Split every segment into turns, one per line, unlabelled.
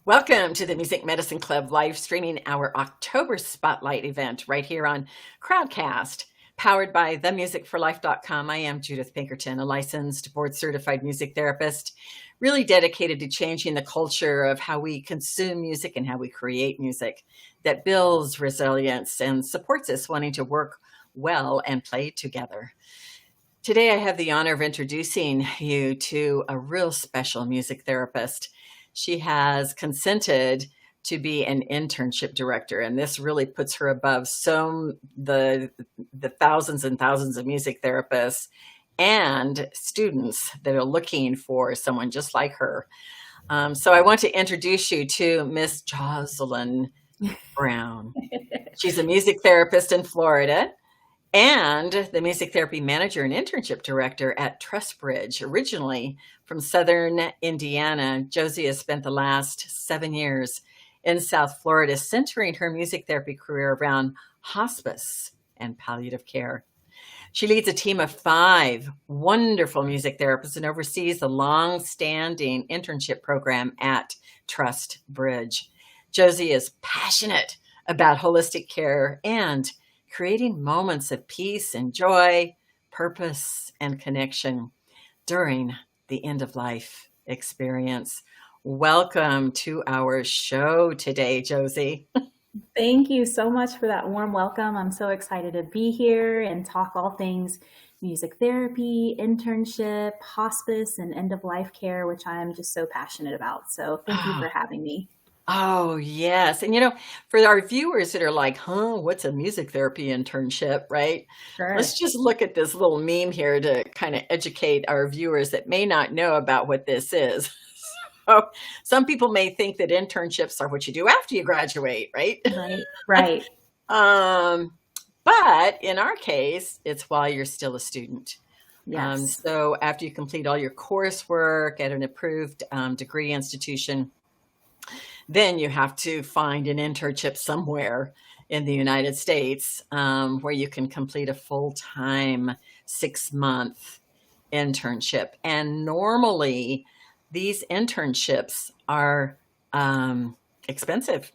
Welcome to the Music Medicine Club live streaming our October Spotlight event right here on Crowdcast, powered by themusicforlife.com. I am Judith Pinkerton, a licensed board-certified music therapist, really dedicated to changing the culture of how we consume music and how we create music that builds resilience and supports us wanting to work well and play together. Today, I have the honor of introducing you to a real special music therapist. She has consented to be an internship director, and this really puts her above the thousands and thousands of music therapists and students that are looking for someone just like her. So I want to introduce you to Miss Jocelyn Brown. She's a music therapist in Florida and the music therapy manager and internship director at Trustbridge. Originally from Southern Indiana, Josie has spent the last 7 years in South Florida, centering her music therapy career around hospice and palliative care. She leads a team of 5 wonderful music therapists and oversees the long-standing internship program at Trustbridge. Josie is passionate about holistic care and creating moments of peace and joy, purpose, and connection during the end-of-life experience. Welcome to our show today, Josie.
Thank you so much for that warm welcome. I'm so excited to be here and talk all things music therapy, internship, hospice, and end-of-life care, which I'm just so passionate about. So thank you for having me.
Oh, yes. And, for our viewers that are like, what's a music therapy internship, right?
Sure.
Let's just look at this little meme here to kind of educate our viewers that may not know about what this is. So some people may think that internships are what you do after you graduate, right?
Right.
But in our case, it's while you're still a student.
Yes.
So after you complete all your coursework at an approved degree institution, then you have to find an internship somewhere in the United States where you can complete a full-time 6-month internship. And normally these internships are expensive.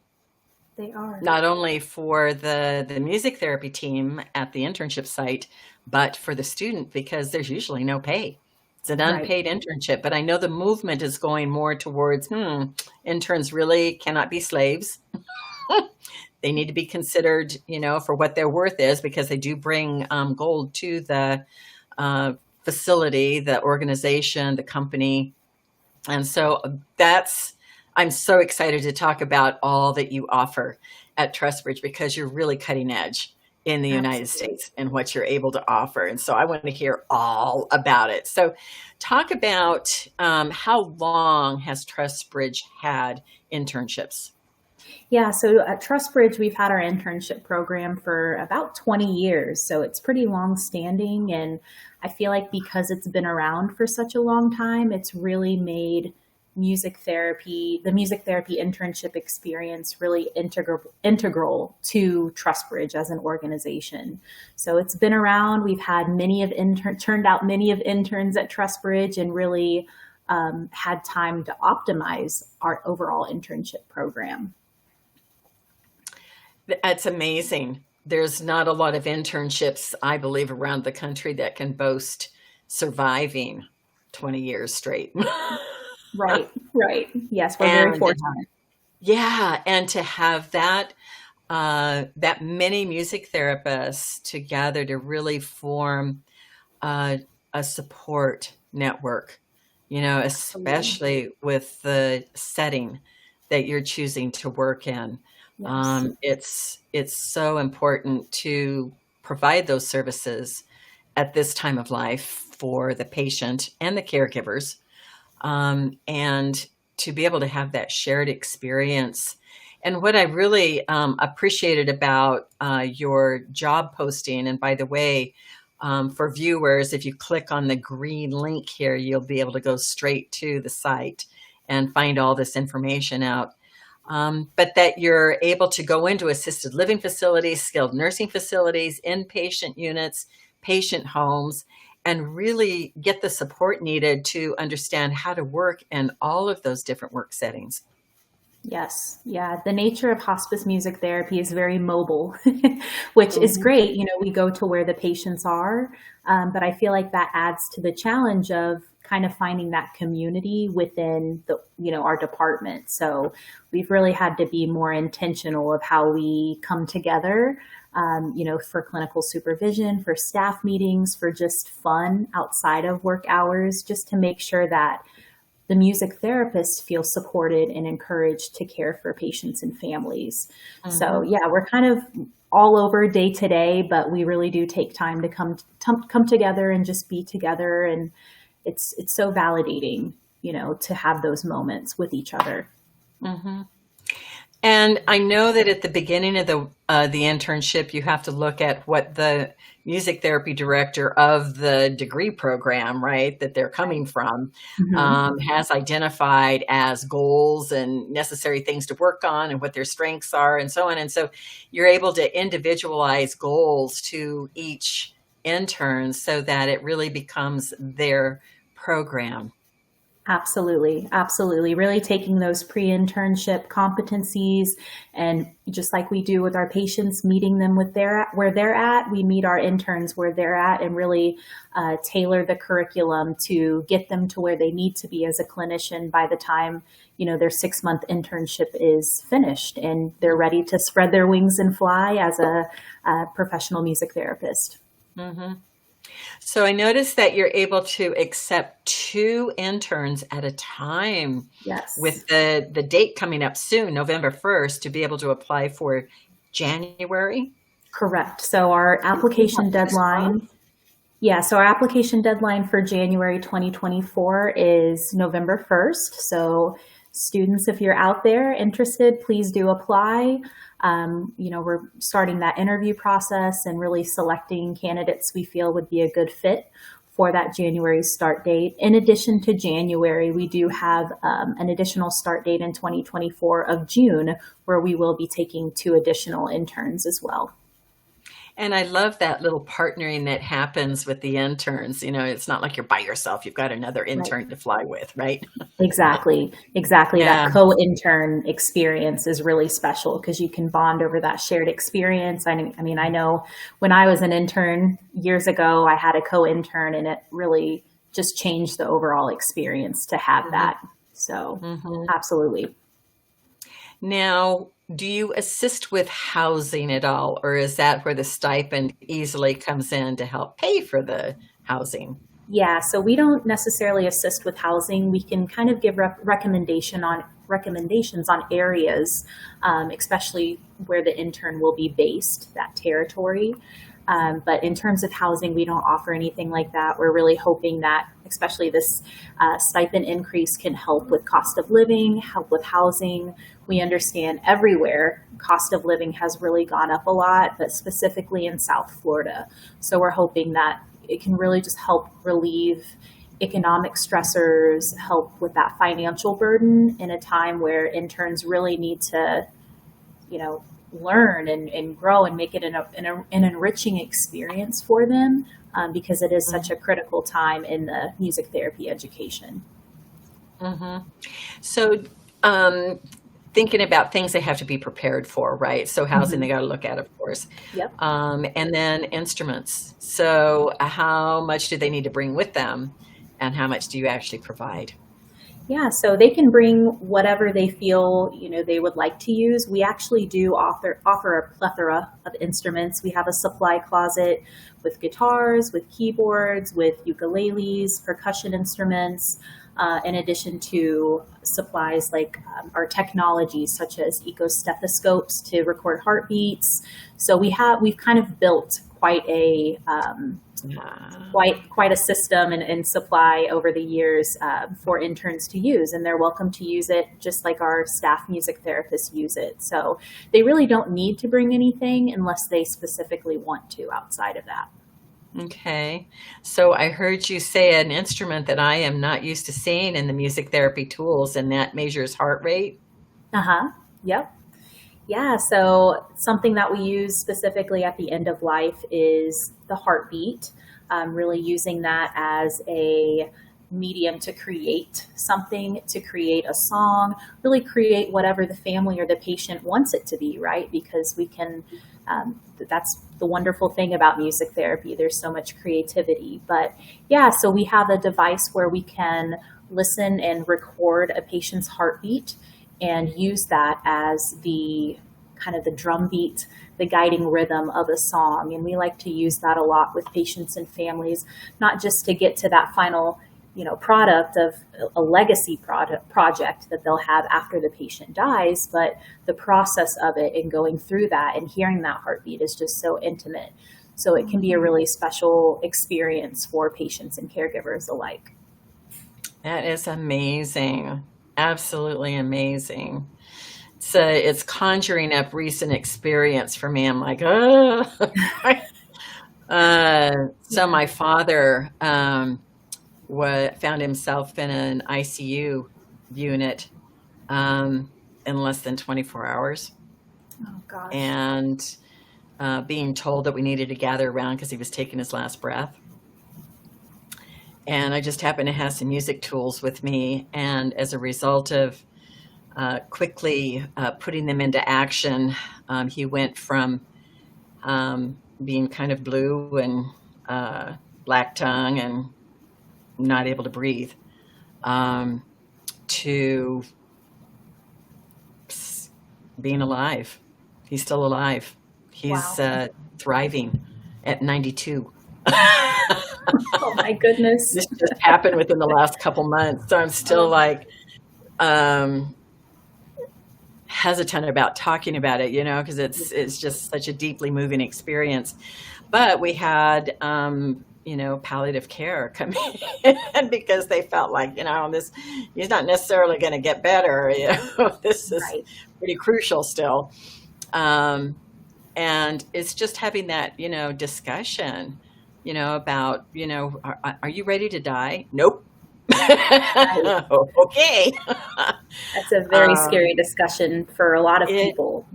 They are.
Not only for the music therapy team at the internship site, but for the student, because there's usually no pay. It's an unpaid internship, but I know the movement is going more towards, interns really cannot be slaves. They need to be considered, for what their worth is, because they do bring gold to the facility, the organization, the company. And so I'm so excited to talk about all that you offer at Trustbridge, because you're really cutting edge in the United States and what you're able to offer. And so I want to hear all about it. So talk about how long has Trustbridge had internships?
Yeah, so at Trustbridge, we've had our internship program for about 20 years. So it's pretty long standing. And I feel like because it's been around for such a long time, it's really made the music therapy internship experience really integral to Trustbridge as an organization. So it's been around. We've had turned out many of interns at Trustbridge and really had time to optimize our overall internship program.
That's amazing. There's not a lot of internships, I believe, around the country that can boast surviving 20 years straight.
Right. Yes, we're very fortunate.
Yeah, and to have that many music therapists together to really form a support network, especially with the setting that you're choosing to work in. Yes. It's so important to provide those services at this time of life for the patient and the caregivers. And to be able to have that shared experience. And what I really appreciated about your job posting, and by the way, for viewers, if you click on the green link here, you'll be able to go straight to the site and find all this information out. But that you're able to go into assisted living facilities, skilled nursing facilities, inpatient units, patient homes, and really get the support needed to understand how to work in all of those different work settings.
Yes. Yeah. The nature of hospice music therapy is very mobile, which is
Mhm.
great. We go to where the patients are. But I feel like that adds to the challenge of kind of finding that community within our department. So we've really had to be more intentional of how we come together, for clinical supervision, for staff meetings, for just fun outside of work hours, just to make sure that the music therapists feel supported and encouraged to care for patients and families. So
Mhm.
yeah, we're kind of all over day to day, but we really do take time to come together and just be together. And it's so validating, to have those moments with each other.
Mhm. And I know that at the beginning of the internship, you have to look at what the music therapy director of the degree program, right, that they're coming from,
Mhm.
has identified as goals and necessary things to work on, and what their strengths are, and so on. And so, you're able to individualize goals to each intern so that it really becomes their program.
Absolutely. Absolutely. Really taking those pre-internship competencies, and just like we do with our patients, meeting them where they're at, we meet our interns where they're at, and really tailor the curriculum to get them to where they need to be as a clinician by the time, their 6-month internship is finished and they're ready to spread their wings and fly as a professional music therapist.
Mhm. So I noticed that you're able to accept 2 interns at a time,
Yes.
with the date coming up soon, November 1st, to be able to apply for January?
Correct. So our
In what,
application
this month?
deadline Yeah, so our application deadline for January 2024 is November 1st. So students, if you're out there interested, please do apply. We're starting that interview process and really selecting candidates we feel would be a good fit for that January start date. In addition to January, we do have an additional start date in 2024 of June, where we will be taking 2 additional interns as well.
And I love that little partnering that happens with the interns. It's not like you're by yourself, you've got another
Right.
intern to fly with, right?
Exactly. Exactly. That
Yeah.
co-intern experience is really special because you can bond over that shared experience. I mean, I know when I was an intern years ago, I had a co-intern, and it really just changed the overall experience to have
Mhm,
that. So,
mhm.
absolutely.
Now, do you assist with housing at all, or is that where the stipend easily comes in to help pay for the housing?
Yeah, so we don't necessarily assist with housing. We can kind of give recommendations on areas, especially where the intern will be based, that territory. But in terms of housing, we don't offer anything like that. We're really hoping that, especially this stipend increase, can help with cost of living, help with housing. We understand everywhere cost of living has really gone up a lot, but specifically in South Florida. So we're hoping that it can really just help relieve economic stressors, help with that financial burden in a time where interns really need to, learn and grow and make it an enriching experience for them, because it is such
Mhm,
a critical time in the music therapy education.
mhm. So, um, thinking about things they have to be prepared for, right? So housing they
Hmm.
gotta look at, of course.
Yep.
And then instruments. So how much do they need to bring with them, and how much do you actually provide?
Yeah, so they can bring whatever they feel, they would like to use. We actually do offer a plethora of instruments. We have a supply closet with guitars, with keyboards, with ukuleles, percussion instruments, in addition to supplies like our technology, such as eco stethoscopes to record heartbeats. So we've kind of built
Ah,
quite a system and supply over the years, for interns to use, and they're welcome to use it just like our staff music therapists use it. So they really don't need to bring anything unless they specifically want to outside of that.
okay. So I heard you say an instrument that I am not used to seeing in the music therapy tools, and that measures heart rate?
Uh-huh. Yep. Yeah, so something that we use specifically at the end of life is the heartbeat, really using that as a medium to create something, to create a song, really create whatever the family or the patient wants it to be, right? Because we can, that's the wonderful thing about music therapy. There's so much creativity. But yeah, so we have a device where we can listen and record a patient's heartbeat and use that as the kind of the drum beat, the guiding rhythm of a song. And we like to use that a lot with patients and families, not just to get to that final, product of a legacy project that they'll have after the patient dies, but the process of it and going through that and hearing that heartbeat is just so intimate. So it can be a really special experience for patients and caregivers alike.
That is amazing. Absolutely amazing. So it's conjuring up recent experience for me. I'm like, oh. So my father found himself in an ICU unit in less than 24 hours.
Oh, gosh.
And being told that we needed to gather around because he was taking his last breath. And I just happened to have some music tools with me. And as a result of quickly putting them into action, he went from being kind of blue and black tongue and not able to breathe to being alive. He's still alive. He's
Wow.
thriving at 92.
Oh my goodness.
This just happened within the last couple months. So I'm still like hesitant about talking about it, because it's just such a deeply moving experience. But we had, palliative care come in because they felt like, this, he's not necessarily going to get better. This is
Right.
pretty crucial still. And it's just having that, discussion, about, are you ready to die? Nope. Okay.
That's a very scary discussion for a lot of people,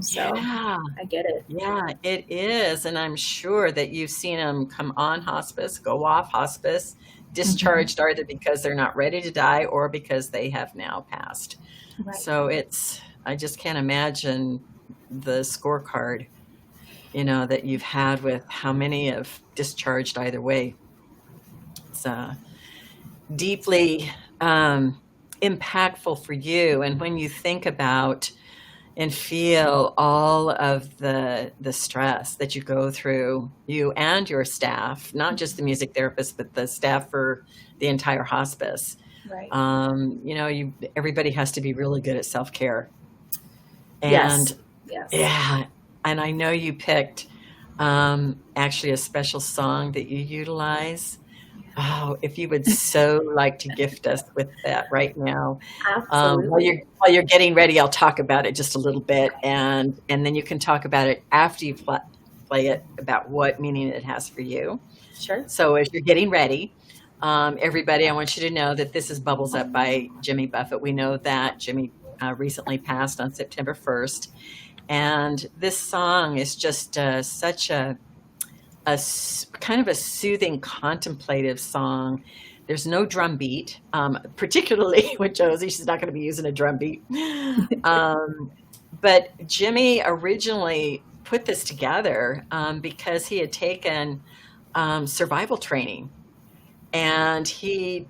so
Yeah.
I get it.
Yeah, it is. And I'm sure that you've seen them come on hospice, go off hospice, discharged either because they're not ready to die or because they have now passed.
Right.
So I just can't imagine the scorecard, that you've had with how many have discharged either way. It's deeply impactful for you. And when you think about and feel all of the stress that you go through, you and your staff, not just the music therapist, but the staff for the entire hospice.
Right.
Everybody has to be really good at self-care. And
Yes.
yeah, and I know you picked actually a special song that you utilize. Oh, if you would so like to gift us with that right now.
Absolutely.
While you're getting ready, I'll talk about it just a little bit, and then you can talk about it after you play it, about what meaning it has for you.
Sure.
So as you're getting ready, everybody, I want you to know that this is Bubbles Up by Jimmy Buffett. We know that Jimmy recently passed on September 1st. And this song is just such a kind of a soothing, contemplative song. There's no drum beat, particularly with Josie. She's not going to be using a drum beat. But Jimmy originally put this together because he had taken survival training. And he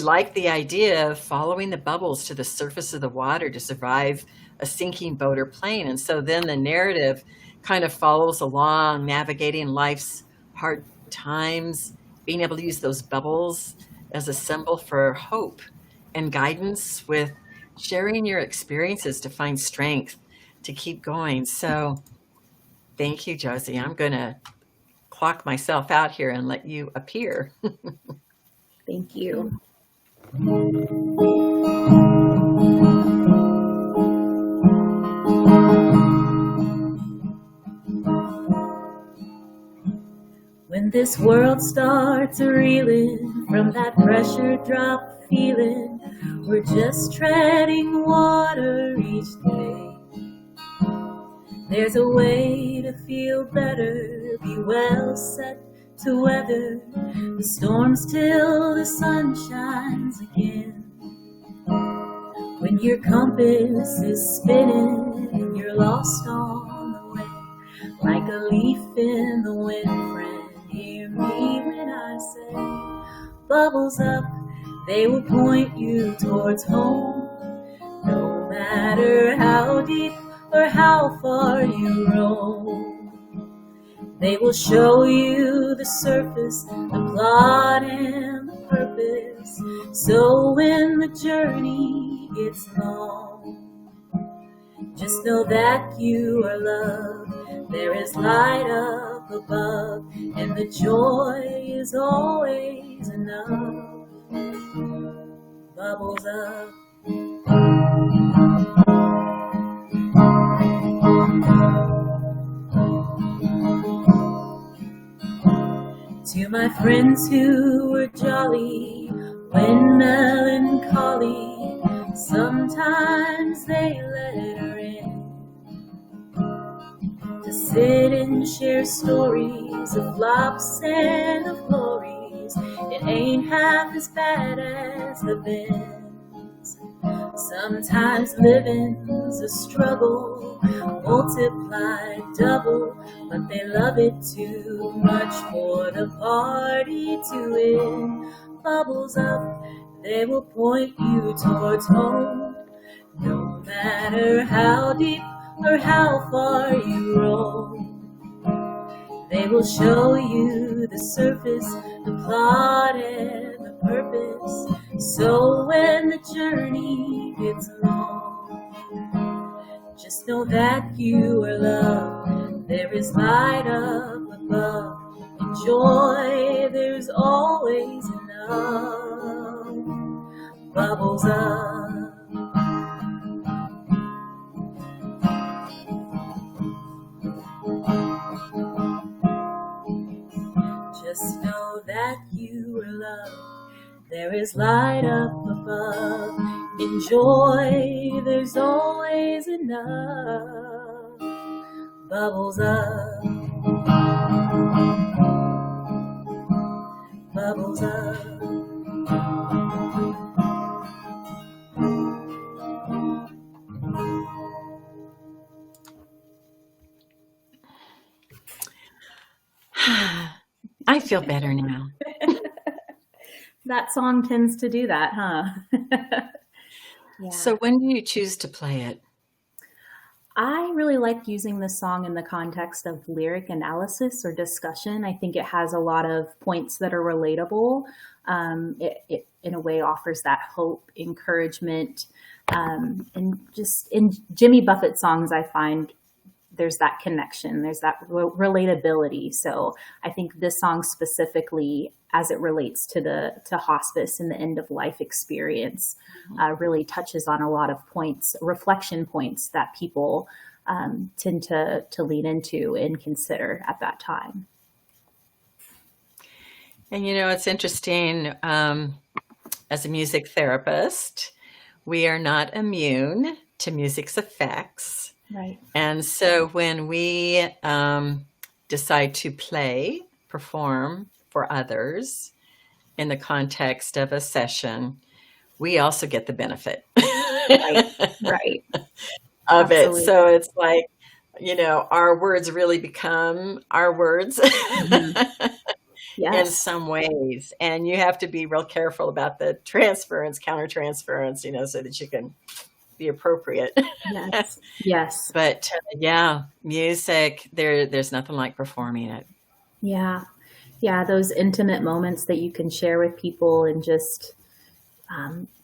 liked the idea of following the bubbles to the surface of the water to survive a sinking boat or plane. And so then the narrative kind of follows along, navigating life's hard times, being able to use those bubbles as a symbol for hope and guidance, with sharing your experiences to find strength to keep going. So thank you, Josie. I'm going to clock myself out here and let you appear.
Thank you. When this world starts reeling from that pressure drop feeling, we're just treading water each day. There's a way to feel better, be well set to weather the storms till the sun shines again. When your compass is spinning and you're lost on the way, like a leaf in the wind, friend, hear me when I say, bubbles up, they will point you towards home. No matter how deep or how far you roam, they will show you the surface, the plot and the purpose. So when the journey gets long, just know that you are loved. There is light up above, and the joy is always enough. Bubbles up. To my friends who were jolly when melancholy, sometimes they let her in to sit and share stories of flops and of glories. It ain't half as bad as the bins. Sometimes living's a struggle, multiplied double, but they love it too much for the party to end. Bubbles up, they will point you towards home. No matter how deep or how far you roam, they will show you the surface, the plot and the purpose. So when the journey gets long, just know that you are loved. There is light up above, and joy, there's always enough. Bubbles up. Just know that you are loved. There is light up above. Enjoy, there's always enough. Bubbles up. Bubbles up.
I feel better now.
That song tends to do that, huh? Yeah.
So when do you choose to play it?
I really like using this song in the context of lyric analysis or discussion. I think it has a lot of points that are relatable. It in a way offers that hope, encouragement, and just in Jimmy Buffett songs, I find there's that connection, there's that relatability. So I think this song specifically, as it relates to hospice and the end of life experience, really touches on a lot of points, reflection points that people tend to lean into and consider at that time.
And it's interesting, as a music therapist, we are not immune to music's effects.
Right.
And so when we decide to perform for others in the context of a session, we also get the benefit
right.
of
Absolutely.
it. So it's like, our words really become our words.
Mm-hmm. Yes.
In some ways. And you have to be real careful about the countertransference, so that you can be appropriate.
Yes. Yes.
But music, there's nothing like performing it.
Yeah. Yeah. Those intimate moments that you can share with people, and just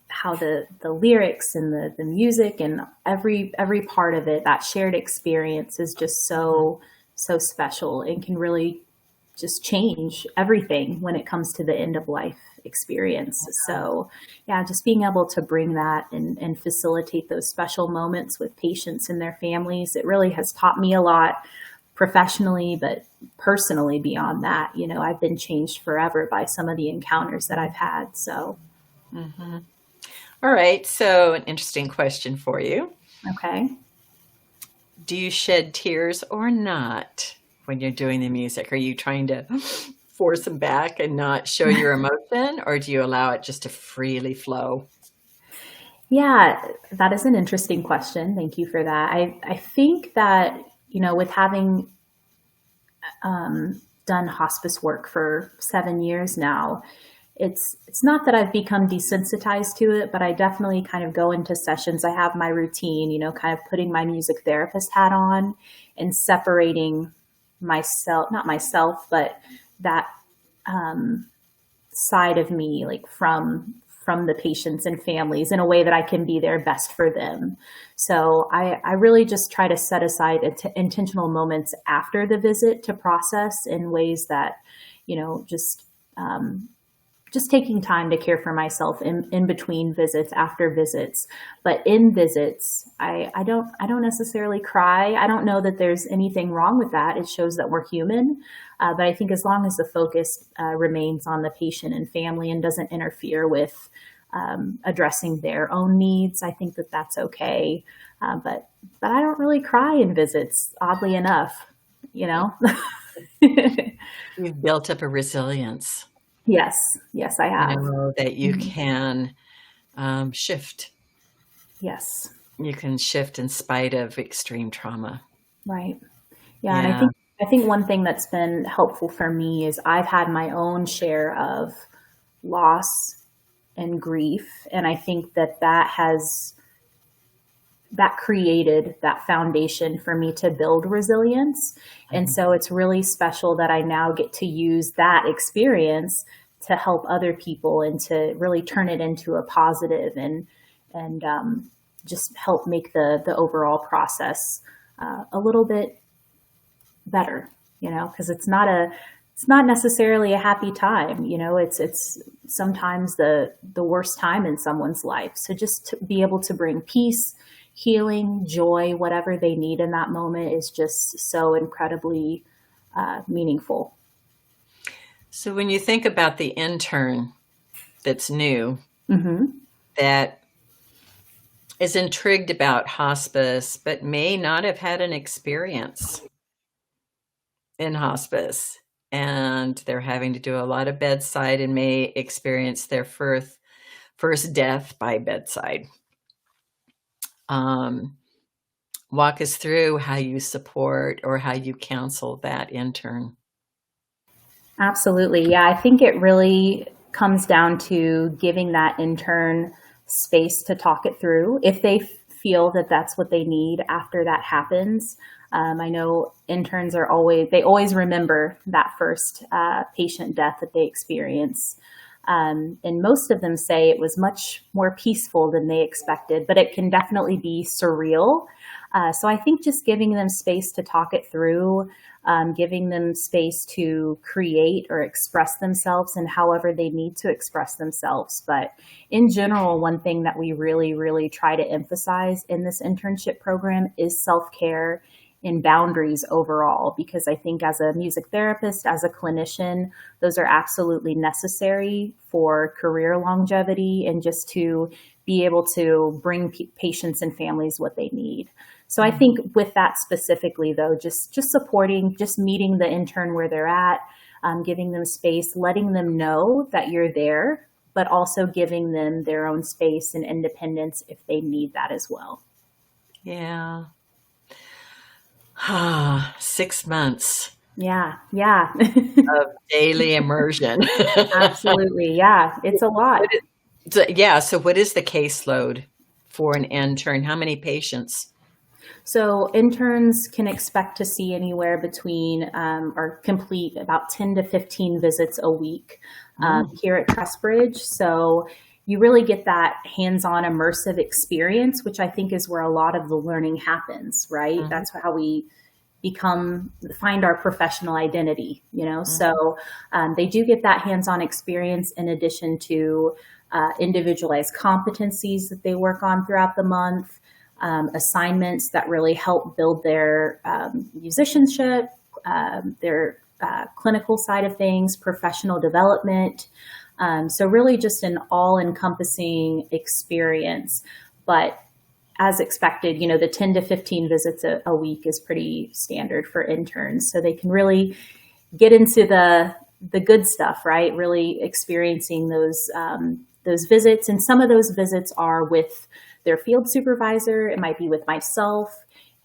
how the lyrics and the music and every part of it, that shared experience is just so special and can really just change everything when it comes to the end of life experience. So just being able to bring that and facilitate those special moments with patients and their families, it really has taught me a lot professionally, but personally beyond that, I've been changed forever by some of the encounters that I've had. So.
Mm-hmm. All right. So an interesting question for you.
Okay.
Do you shed tears or not when you're doing the music? Are you trying to force them back and not show your emotion, or do you allow it just to freely flow?
Yeah, that is an interesting question. Thank you for that. I think that, with having done hospice work for 7 years now, it's not that I've become desensitized to it, but I definitely kind of go into sessions. I have my routine, kind of putting my music therapist hat on and separating myself, not myself, but that side of me, like from the patients and families in a way that I can be their best for them. So I really just try to set aside intentional moments after the visit to process in ways that, just taking time to care for myself in between visits, after visits. But in visits, I don't necessarily cry. I don't know that there's anything wrong with that. It shows that we're human. But I think as long as the focus remains on the patient and family and doesn't interfere with addressing their own needs, I think that that's okay. But I don't really cry in visits, oddly enough,
You've built up a resilience.
Yes, I have.
That you can shift.
Yes.
You can shift in spite of extreme trauma.
Right. Yeah. And I think one thing that's been helpful for me is I've had my own share of loss and grief. And I think that created that foundation for me to build resilience. And so it's really special that I now get to use that experience to help other people and to really turn it into a positive and just help make the overall process a little bit better, because it's not necessarily a happy time. It's sometimes the worst time in someone's life. So just to be able to bring peace, healing, joy, whatever they need in that moment is just so incredibly meaningful.
So when you think about the intern that's new, that is intrigued about hospice, but may not have had an experience in hospice, and they're having to do a lot of bedside and may experience their first death by bedside. Walk us through how you support or how you counsel that intern.
Absolutely. Yeah, I think it really comes down to giving that intern space to talk it through if they feel that that's what they need after that happens. I know interns always remember that first patient death that they experience. And most of them say it was much more peaceful than they expected, but it can definitely be surreal. So I think just giving them space to talk it through, giving them space to create or express themselves in however they need to express themselves. But in general, one thing that we really, really try to emphasize in this internship program is self-care and boundaries overall, because I think as a music therapist, as a clinician, those are absolutely necessary for career longevity and just to be able to bring patients and families what they need. So I think with that specifically, though, just supporting, just meeting the intern where they're at, giving them space, letting them know that you're there, but also giving them their own space and independence if they need that as well.
Yeah. 6 months.
Yeah.
Of daily immersion.
Absolutely. Yeah. It's a lot.
So what is the caseload for an intern? How many patients?
So interns can expect to see anywhere between or complete about 10 to 15 visits a week here at Trustbridge. So you really get that hands-on immersive experience, which I think is where a lot of the learning happens, right? Mm-hmm. That's how we find our professional identity, Mm-hmm. So they do get that hands-on experience in addition to individualized competencies that they work on throughout the month, assignments that really help build their musicianship, their clinical side of things, professional development. So really just an all-encompassing experience. But as expected, the 10 to 15 visits a week is pretty standard for interns. So they can really get into the the good stuff, right? Really experiencing those visits. And some of those visits are with their field supervisor. It might be with myself,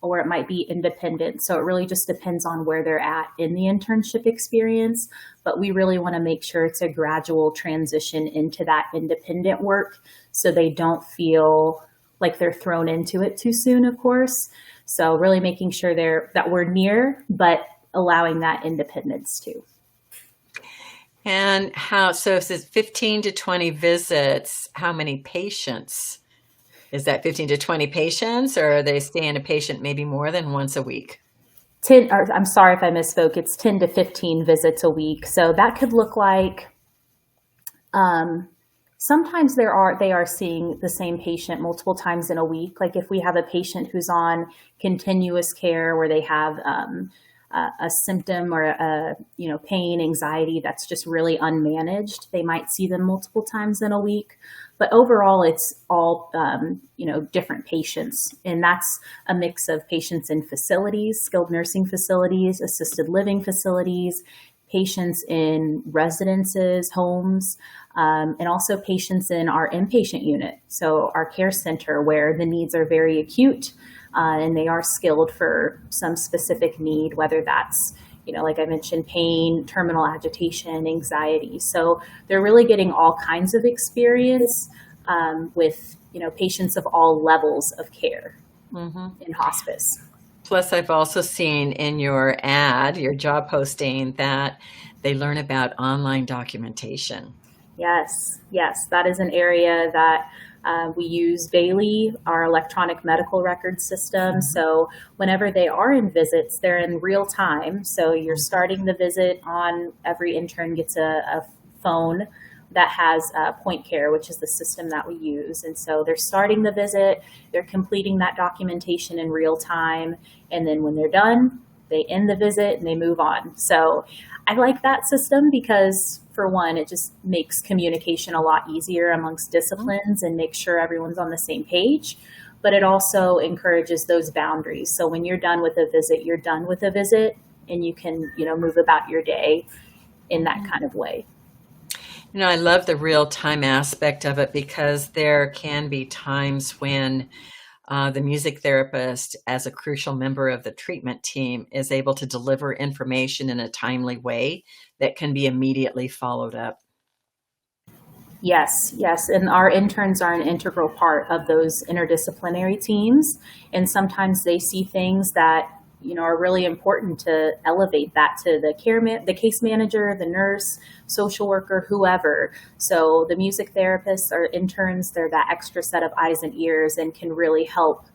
or it might be independent. So it really just depends on where they're at in the internship experience. But we really want to make sure it's a gradual transition into that independent work, so they don't feel like they're thrown into it too soon, of course. So really making sure that we're near, but allowing that independence too.
And so if it's 15 to 20 visits, how many patients? Is that 15 to 20 patients, or are they staying a patient maybe more than once a week?
I'm sorry if I misspoke. It's 10 to 15 visits a week. So that could look like, sometimes they are seeing the same patient multiple times in a week. Like if we have a patient who's on continuous care where they have a symptom or a pain, anxiety that's just really unmanaged, they might see them multiple times in a week. But overall, it's all different patients, and that's a mix of patients in facilities, skilled nursing facilities, assisted living facilities, patients in residences, homes, and also patients in our inpatient unit, so our care center, where the needs are very acute, and they are skilled for some specific need, whether that's, like I mentioned, pain, terminal agitation, anxiety. So they're really getting all kinds of experience with, patients of all levels of care in hospice.
Plus, I've also seen in your job posting, that they learn about online documentation.
Yes, that is an area that we use daily, our electronic medical record system. So whenever they are in visits, they're in real time. So you're starting the visit on, every intern gets a phone that has Point Care, which is the system that we use. And so they're starting the visit, they're completing that documentation in real time. And then when they're done, they end the visit and they move on. So I like that system because, for one, it just makes communication a lot easier amongst disciplines and makes sure everyone's on the same page. But it also encourages those boundaries. So when you're done with a visit, you're done with a visit, and you can, move about your day in that kind of way.
I love the real time aspect of it, because there can be times when the music therapist, as a crucial member of the treatment team, is able to deliver information in a timely way that can be immediately followed up.
Yes. And our interns are an integral part of those interdisciplinary teams. And sometimes they see things that, are really important to elevate that to the case manager, the nurse, social worker, whoever. So the music therapists or interns, they're that extra set of eyes and ears, and can really help,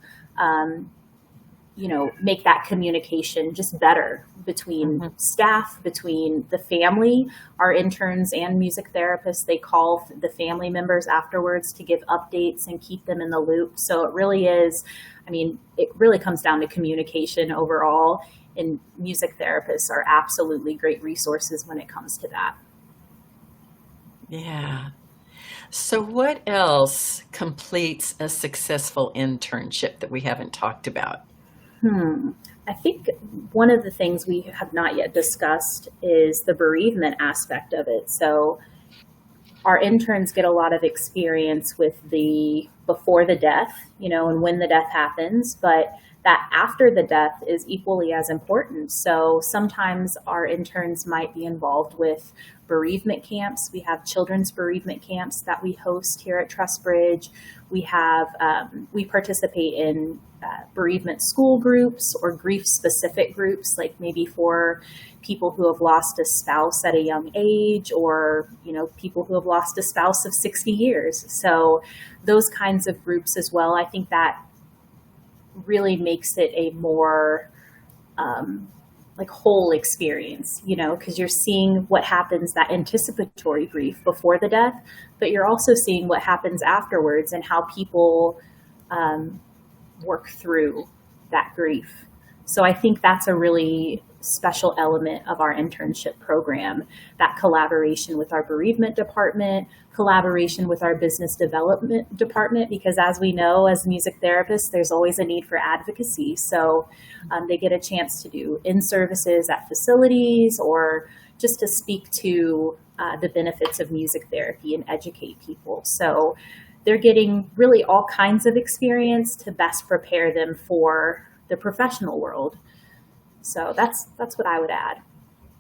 make that communication just better between staff, between the family. Our interns and music therapists, they call the family members afterwards to give updates and keep them in the loop. So it really is, it really comes down to communication overall, and music therapists are absolutely great resources when it comes to that.
Yeah. So what else completes a successful internship that we haven't talked about?
I think one of the things we have not yet discussed is the bereavement aspect of it. So our interns get a lot of experience with the before the death, and when the death happens, but that after the death is equally as important. So sometimes our interns might be involved with bereavement camps. We have children's bereavement camps that we host here at Trustbridge. We participate in bereavement school groups or grief-specific groups, like maybe for people who have lost a spouse at a young age, or people who have lost a spouse of 60 years. So those kinds of groups as well. I think that really makes it a more whole experience, because you're seeing what happens, that anticipatory grief before the death, but you're also seeing what happens afterwards and how people work through that grief. So I think that's a really special element of our internship program, that collaboration with our bereavement department, collaboration with our business development department, because as we know, as music therapists, there's always a need for advocacy. So they get a chance to do in-services at facilities, or just to speak to the benefits of music therapy and educate people. So they're getting really all kinds of experience to best prepare them for the professional world. So that's what I would add.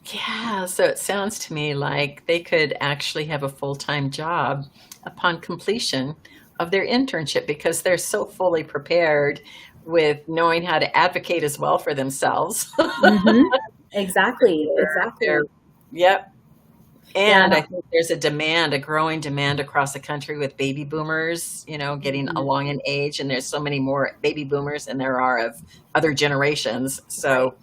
Yeah, so it sounds to me like they could actually have a full-time job upon completion of their internship because they're so fully prepared with knowing how to advocate as well for themselves.
Mm-hmm. Exactly.
They're- yep.
Yeah.
And I think there's a growing demand across the country with baby boomers, getting along in age. And there's so many more baby boomers than there are of other generations. So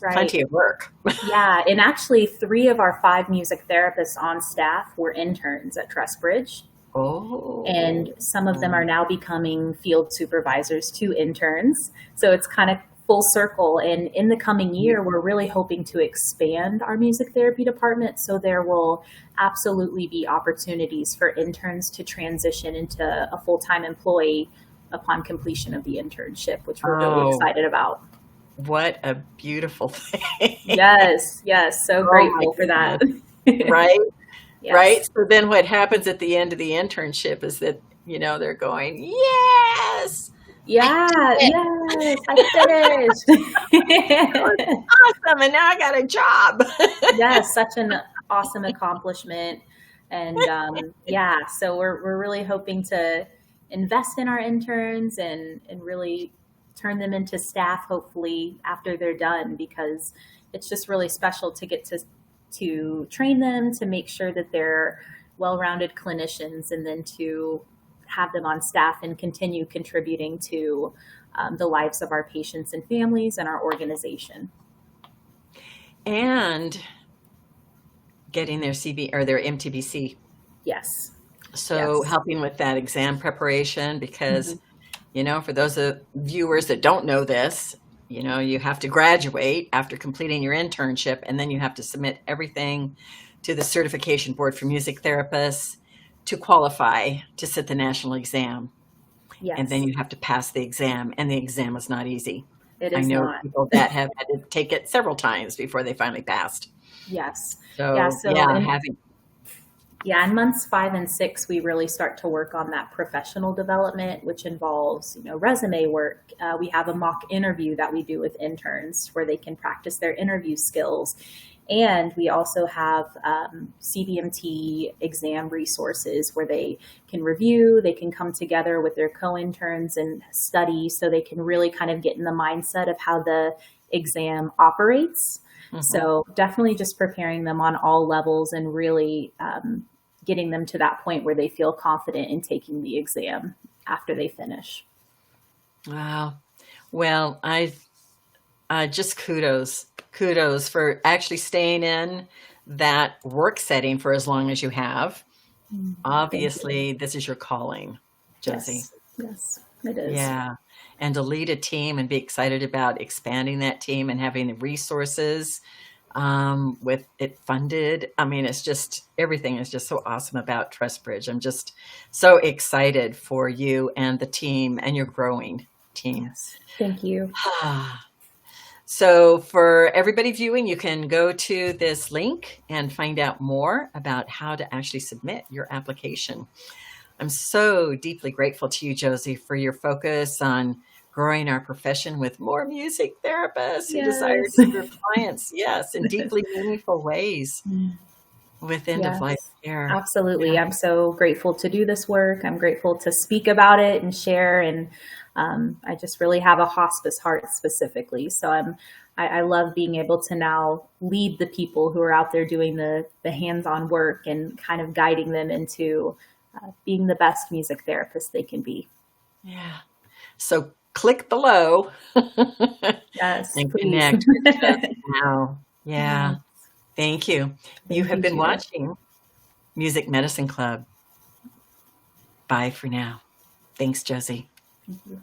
Right.
plenty of work.
Yeah. And actually 3 of our 5 music therapists on staff were interns at Trustbridge.
Oh.
And some of them are now becoming field supervisors to interns. So it's kind of full circle. And in the coming year, we're really hoping to expand our music therapy department. So there will absolutely be opportunities for interns to transition into a full-time employee upon completion of the internship, which we're really excited about.
What a beautiful thing.
Yes. So grateful for that.
Right?
Yes.
Right? So then what happens at the end of the internship is that, they're going, yes!
Yes, I finished.
Awesome, and now I got a job.
Yes, such an awesome accomplishment. And so we're really hoping to invest in our interns and really turn them into staff, hopefully, after they're done, because it's just really special to get to train them, to make sure that they're well-rounded clinicians, and then to have them on staff and continue contributing to the lives of our patients and families and our organization.
And getting their CB or their MTBC.
Yes.
So helping with that exam preparation, because, for those viewers that don't know this, you have to graduate after completing your internship, and then you have to submit everything to the Certification Board for Music Therapists to qualify to sit the national exam.
Yes.
And then you have to pass the exam, and the exam is not easy.
It is
I know
not.
people that have had to take it several times before they finally passed.
Yes. In months 5 and 6, we really start to work on that professional development, which involves, resume work. We have a mock interview that we do with interns where they can practice their interview skills. And we also have CBMT exam resources where they can review, they can come together with their co-interns and study, so they can really kind of get in the mindset of how the exam operates. So definitely just preparing them on all levels and really getting them to that point where they feel confident in taking the exam after they finish.
Wow. Well, just kudos for actually staying in that work setting for as long as you have. Obviously, this is your calling, Josie.
Yes, it is.
Yeah. And to lead a team and be excited about expanding that team and having the resources with it funded. I mean, it's just, everything is just so awesome about Trustbridge. I'm just so excited for you and the team and your growing team.
Yes. Thank you.
So for everybody viewing, you can go to this link and find out more about how to actually submit your application. I'm so deeply grateful to you, Josie, for your focus on growing our profession with more music therapists who desire to serve clients, in deeply meaningful ways with end-of-life care.
Absolutely. I'm so grateful to do this work. I'm grateful to speak about it and share, and I just really have a hospice heart specifically. So I love being able to now lead the people who are out there doing the hands-on work and kind of guiding them into being the best music therapist they can be.
Yeah. So click below.
Yes,
and
please.
Connect with us now. Yeah. Thank you. You have been watching Music Medicine Club. Bye for now. Thanks, Josie.
Thank you.